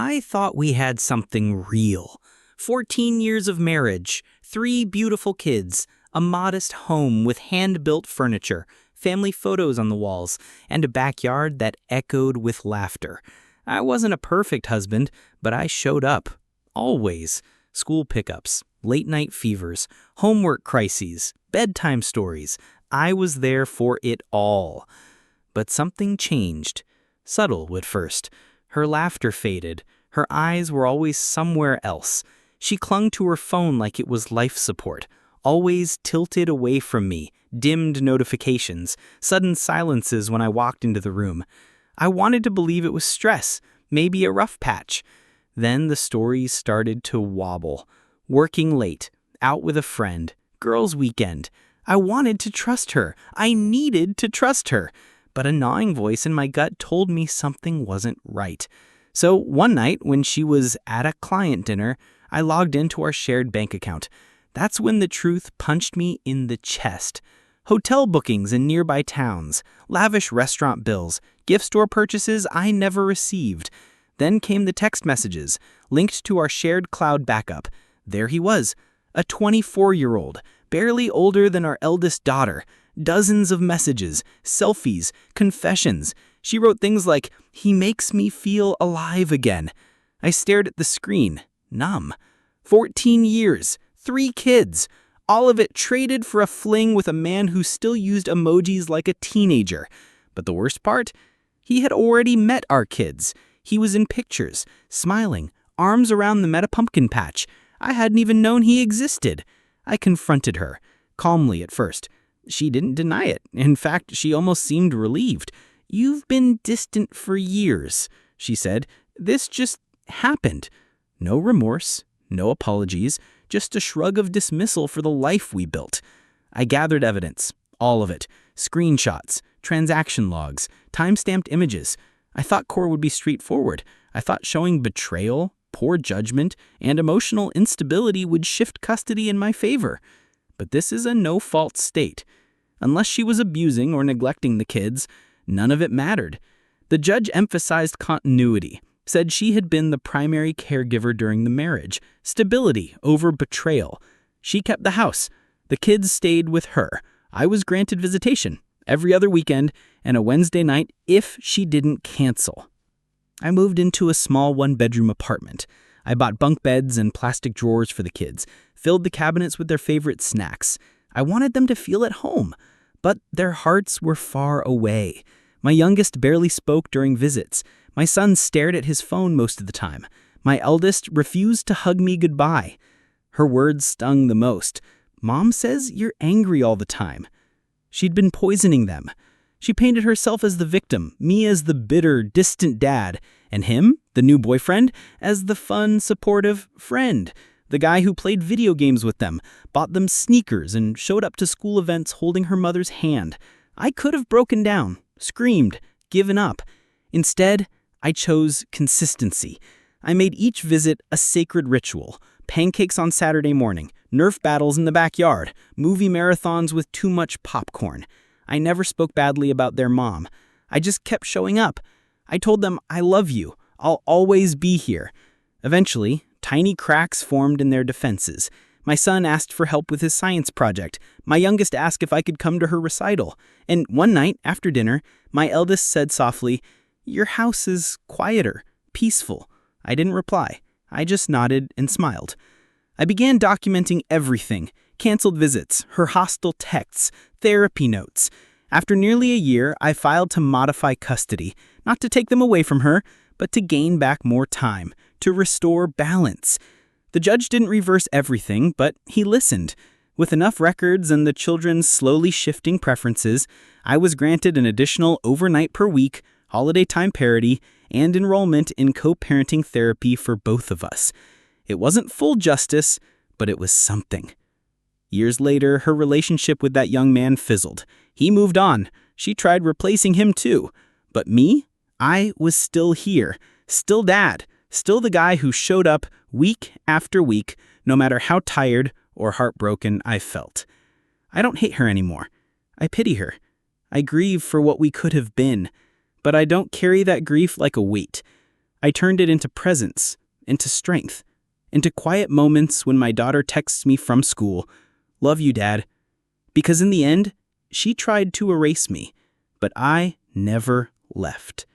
I thought we had something real. 14 years of marriage, 3 beautiful kids, a modest home with hand-built furniture, family photos on the walls, and a backyard that echoed with laughter. I wasn't a perfect husband, but I showed up. Always. School pickups, late-night fevers, homework crises, bedtime stories. I was there for it all. But something changed. Subtle at first. Her laughter faded. Her eyes were always somewhere else. She clung to her phone like it was life support, always tilted away from me, dimmed notifications, sudden silences when I walked into the room. I wanted to believe it was stress, maybe a rough patch. Then the stories started to wobble. Working late, out with a friend, girls' weekend. I wanted to trust her. I needed to trust her. But a gnawing voice in my gut told me something wasn't right. So one night, when she was at a client dinner, I logged into our shared bank account. That's when the truth punched me in the chest. Hotel bookings in nearby towns, lavish restaurant bills, gift store purchases I never received. Then came the text messages, linked to our shared cloud backup. There he was, a 24-year-old, barely older than our eldest daughter. Dozens of messages, selfies, confessions. She wrote things like, "He makes me feel alive again." I stared at the screen, numb. 14 years, 3 kids, all of it traded for a fling with a man who still used emojis like a teenager. But the worst part? He had already met our kids. He was in pictures, smiling, arms around the Meta pumpkin patch. I hadn't even known he existed. I confronted her, calmly at first. She didn't deny it. In fact, she almost seemed relieved. "You've been distant for years," she said. "This just happened." No remorse, no apologies, just a shrug of dismissal for the life we built. I gathered evidence, all of it. Screenshots, transaction logs, time-stamped images. I thought Core would be straightforward. I thought showing betrayal, poor judgment, and emotional instability would shift custody in my favor. But this is a no-fault state. Unless she was abusing or neglecting the kids, none of it mattered. The judge emphasized continuity, said she had been the primary caregiver during the marriage, stability over betrayal. She kept the house. The kids stayed with her. I was granted visitation every other weekend and a Wednesday night if she didn't cancel. I moved into a small one-bedroom apartment. I bought bunk beds and plastic drawers for the kids, filled the cabinets with their favorite snacks. I wanted them to feel at home, but their hearts were far away. My youngest barely spoke during visits. My son stared at his phone most of the time. My eldest refused to hug me goodbye. Her words stung the most. "Mom says you're angry all the time." She'd been poisoning them. She painted herself as the victim, me as the bitter, distant dad, and him, the new boyfriend, as the fun, supportive friend. The guy who played video games with them, bought them sneakers, and showed up to school events holding her mother's hand. I could have broken down, screamed, given up. Instead, I chose consistency. I made each visit a sacred ritual. Pancakes on Saturday morning, Nerf battles in the backyard, movie marathons with too much popcorn. I never spoke badly about their mom. I just kept showing up. I told them, "I love you. I'll always be here." Eventually, tiny cracks formed in their defenses. My son asked for help with his science project. My youngest asked if I could come to her recital. And one night, after dinner, my eldest said softly, "Your house is quieter, peaceful." I didn't reply. I just nodded and smiled. I began documenting everything. Canceled visits, her hostile texts, therapy notes. After nearly a year, I filed to modify custody, not to take them away from her, but to gain back more time, to restore balance. The judge didn't reverse everything, but he listened. With enough records and the children's slowly shifting preferences, I was granted an additional overnight per week, holiday time parity, and enrollment in co-parenting therapy for both of us. It wasn't full justice, but it was something. Years later, her relationship with that young man fizzled. He moved on. She tried replacing him too. But me? I was still here. Still dad. Still the guy who showed up week after week, no matter how tired or heartbroken I felt. I don't hate her anymore. I pity her. I grieve for what we could have been. But I don't carry that grief like a weight. I turned it into presence, into strength, into quiet moments when my daughter texts me from school, "Love you, Dad." Because in the end, she tried to erase me, but I never left.